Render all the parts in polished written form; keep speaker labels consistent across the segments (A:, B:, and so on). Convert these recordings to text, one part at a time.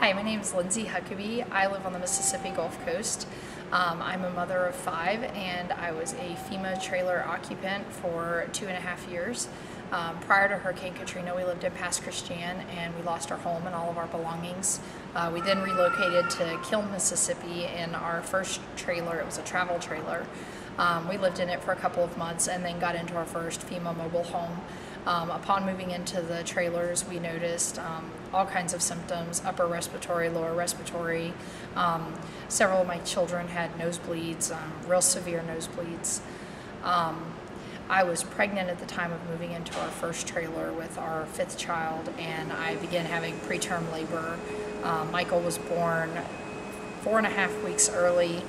A: Hi, my name is Lindsay Huckabee. I live on the Mississippi Gulf Coast. I'm a mother of 5, and I was a FEMA trailer occupant for 2.5 years. Prior to Hurricane Katrina, we lived in Pass Christian, and we lost our home and all of our belongings. We then relocated to Kiln, Mississippi in our first trailer. It was a travel trailer. We lived in it for a couple of months and then got into our first FEMA mobile home. Upon moving into the trailers, we noticed all kinds of symptoms: upper respiratory, lower respiratory. Several of my children had nosebleeds, real severe nosebleeds. I was pregnant at the time of moving into our first trailer with our 5th child, and I began having preterm labor. Michael was born 4.5 weeks early.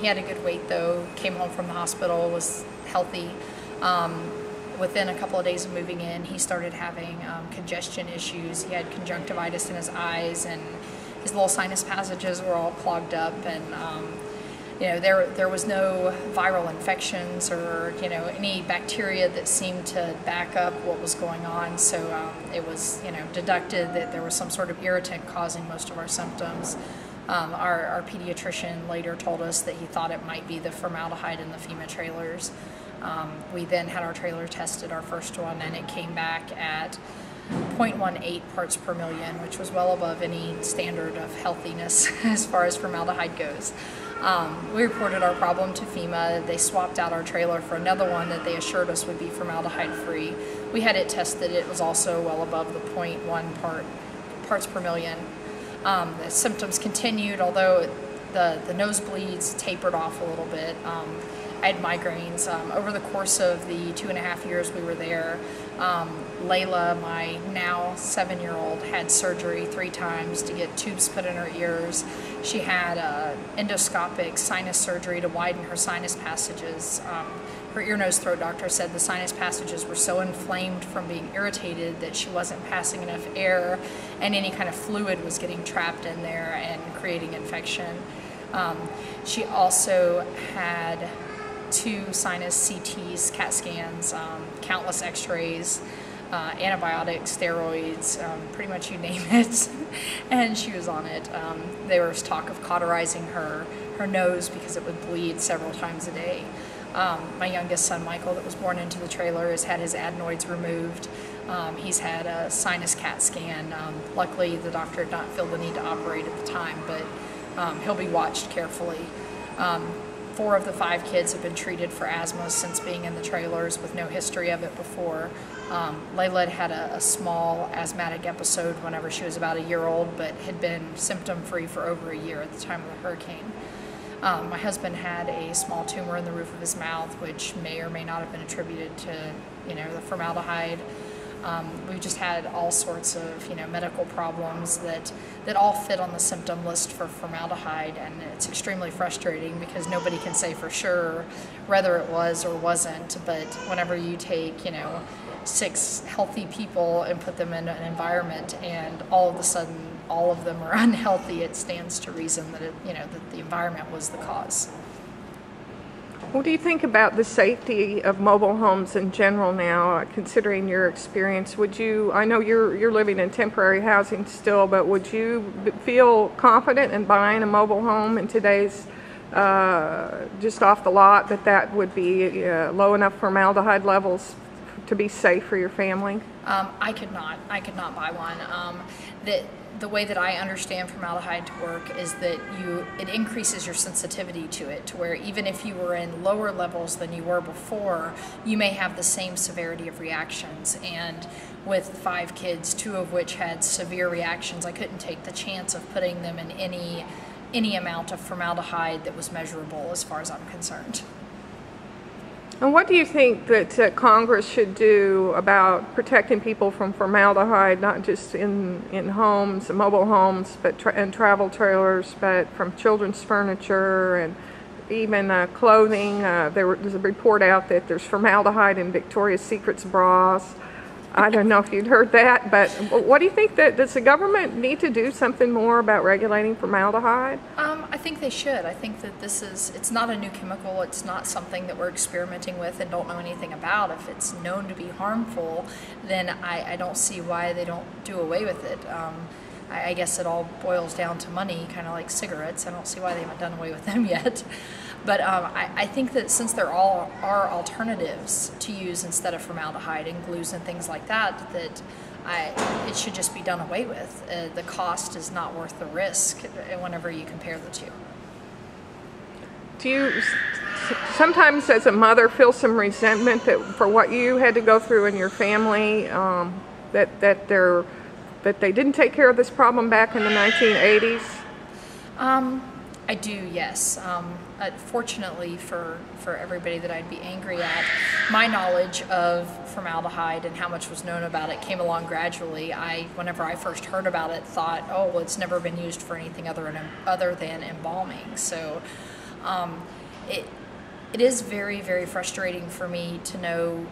A: He had a good weight though, came home from the hospital, was healthy. Within a couple of days of moving in, he started having congestion issues. He had conjunctivitis in his eyes, and his little sinus passages were all clogged up, and there was no viral infections or any bacteria that seemed to back up what was going on. So it was deducted that there was some sort of irritant causing most of our symptoms. Our pediatrician later told us that he thought it might be the formaldehyde in the FEMA trailers. We then had our trailer tested, our first one, and it came back at 0.18 parts per million, which was well above any standard of healthiness as far as formaldehyde goes. We reported our problem to FEMA. They swapped out our trailer for another one that they assured us would be formaldehyde free. We had it tested. It was also well above the 0.1 parts per million. The symptoms continued, although the nosebleeds tapered off a little bit. I had migraines. Over the course of the 2.5 years we were there, Layla, my now 7-year-old, had surgery 3 times to get tubes put in her ears. She had endoscopic sinus surgery to widen her sinus passages. Her ear, nose, throat doctor said the sinus passages were so inflamed from being irritated that she wasn't passing enough air, and any kind of fluid was getting trapped in there and creating infection. She also had 2 sinus CTs, CAT scans, countless x-rays, antibiotics, steroids, pretty much you name it, and she was on it. There was talk of cauterizing her nose because it would bleed several times a day. My youngest son, Michael, that was born into the trailer, has had his adenoids removed. He's had a sinus CAT scan. Luckily, the doctor did not feel the need to operate at the time, but he'll be watched carefully. 4 of the 5 kids have been treated for asthma since being in the trailers with no history of it before. Layla had a small asthmatic episode whenever she was about a year old, but had been symptom-free for over a year at the time of the hurricane. My husband had a small tumor in the roof of his mouth, which may or may not have been attributed to the formaldehyde. We've just had all sorts of medical problems that all fit on the symptom list for formaldehyde, and it's extremely frustrating because nobody can say for sure whether it was or wasn't. But whenever you take 6 healthy people and put them in an environment and all of a sudden all of them are unhealthy, it stands to reason that that the environment was the cause.
B: What do you think about the safety of mobile homes in general now, considering your experience? I know you're living in temporary housing still, but would you feel confident in buying a mobile home in today's, just off the lot, that would be low enough formaldehyde levels to be safe for your family?
A: I could not buy one. The way that I understand formaldehyde to work is that it increases your sensitivity to it, to where even if you were in lower levels than you were before, you may have the same severity of reactions. And with 5 kids, 2 of which had severe reactions, I couldn't take the chance of putting them in any amount of formaldehyde that was measurable as far as I'm concerned.
B: And what do you think that Congress should do about protecting people from formaldehyde, not just in homes, mobile homes, but and travel trailers, but from children's furniture and even clothing? There's a report out that there's formaldehyde in Victoria's Secret's bras. I don't know if you'd heard that, but what do you think? Does the government need to do something more about regulating formaldehyde?
A: I think they should. I think that it's not a new chemical. It's not something that we're experimenting with and don't know anything about. If it's known to be harmful, then I don't see why they don't do away with it. I guess it all boils down to money, kind of like cigarettes. I don't see why they haven't done away with them yet. But I think that since there all are alternatives to use instead of formaldehyde and glues and things like that, it should just be done away with. The cost is not worth the risk whenever you compare the two.
B: Do you sometimes, as a mother, feel some resentment for what you had to go through in your family, that they didn't take care of this problem back in the 1980s?
A: I do, yes. Fortunately for everybody that I'd be angry at, my knowledge of formaldehyde and how much was known about it came along gradually. Whenever I first heard about it, thought, oh, well, it's never been used for anything other than embalming. So it is very, very frustrating for me to know,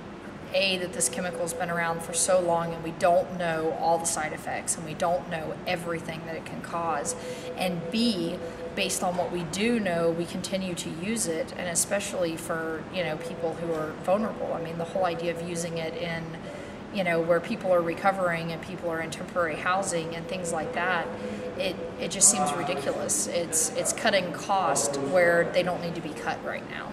A: A, that this chemical's been around for so long and we don't know all the side effects and we don't know everything that it can cause, and B, based on what we do know, we continue to use it, and especially for, people who are vulnerable. I mean, the whole idea of using it in, where people are recovering and people are in temporary housing and things like that, it just seems ridiculous. It's cutting cost where they don't need to be cut right now.